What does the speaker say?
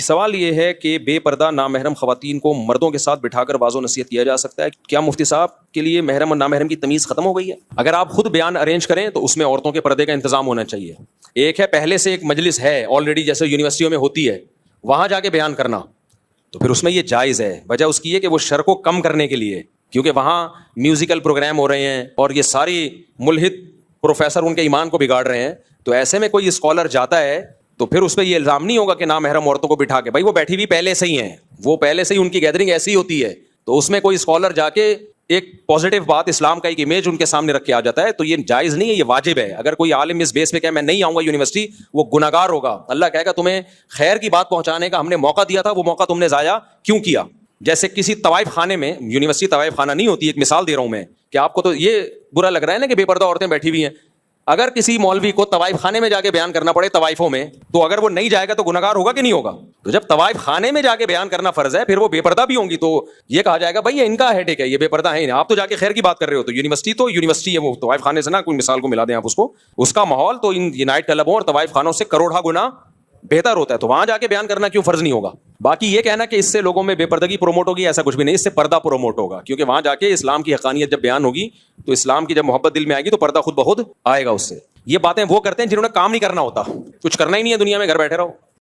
سوال یہ ہے کہ بے پردہ نامحرم خواتین کو مردوں کے ساتھ بٹھا کر واضح نصیحت کیا جا سکتا ہے؟ کیا مفتی صاحب کے لیے محرم اور نامحرم کی تمیز ختم ہو گئی ہے؟ اگر آپ خود بیان ارینج کریں تو اس میں عورتوں کے پردے کا انتظام ہونا چاہیے. ایک ہے پہلے سے ایک مجلس ہے آلریڈی جیسے یونیورسٹیوں میں ہوتی ہے, وہاں جا کے بیان کرنا, تو پھر اس میں یہ جائز ہے. وجہ اس کی ہے کہ وہ شر کو کم کرنے کے لیے, کیونکہ وہاں میوزیکل پروگرام ہو رہے ہیں اور یہ ساری ملحد پروفیسر ان کے ایمان کو بگاڑ رہے ہیں. تو ایسے میں کوئی اسکالر جاتا ہے تو پھر اس پہ یہ الزام نہیں ہوگا کہ نامحرم عورتوں کو بٹھا کے, بھائی وہ بیٹھی ہوئی پہلے سے ہی ہیں, وہ پہلے سے ہی ان کی گیدرنگ ایسی ہوتی ہے. تو اس میں کوئی اسکالر جا کے ایک پازیٹیو بات اسلام کا ایک امیج ان کے سامنے رکھ کے آ جاتا ہے, تو یہ جائز نہیں ہے, یہ واجب ہے. اگر کوئی عالم اس بیس پہ کہ میں نہیں آؤں گا یونیورسٹی, وہ گناہگار ہوگا. اللہ کہے گا تمہیں خیر کی بات پہنچانے کا ہم نے موقع دیا تھا, وہ موقع تم نے ضائع کیوں کیا؟ جیسے کسی طوائف خانے میں, یونیورسٹی طوائف خانہ نہیں ہوتی, ایک مثال دے رہا ہوں میں, کہ آپ کو تو یہ برا لگ رہا ہے نا کہ بے پردہ عورتیں بیٹھی ہوئی ہیں. اگر کسی مولوی کو طوائف خانے میں جا کے بیان کرنا پڑے طوائفوں میں, تو اگر وہ نہیں جائے گا تو گناہگار ہوگا کہ نہیں ہوگا؟ تو جب طوائف خانے میں جا کے بیان کرنا فرض ہے, پھر وہ بے پردہ بھی ہوں گی, تو یہ کہا جائے گا بھائی یہ ان کا ہیڈیک ہے, یہ بے پردہ ہیں, آپ تو جا کے خیر کی بات کر رہے ہو. تو یونیورسٹی ہے, وہ طوائف خانے سے نہ کوئی مثال کو ملا دیں آپ اس کو, اس کا ماحول تو ان نائٹ کلبوں اور طوائف خانوں سے کروڑا گنا بہتر ہوتا ہے. تو وہاں جا کے بیان کرنا کیوں فرض نہیں ہوگا؟ باقی یہ کہنا کہ اس سے لوگوں میں بے پردگی پروموٹ ہوگی, ایسا کچھ بھی نہیں. اس سے پردہ پروموٹ ہوگا, کیونکہ وہاں جا کے اسلام کی حقانیت جب بیان ہوگی تو اسلام کی جب محبت دل میں آئے گی تو پردہ خود بخود آئے گا اس سے. یہ باتیں وہ کرتے ہیں جنہوں نے کام نہیں کرنا ہوتا, کچھ کرنا ہی نہیں ہے دنیا میں, گھر بیٹھے رہو.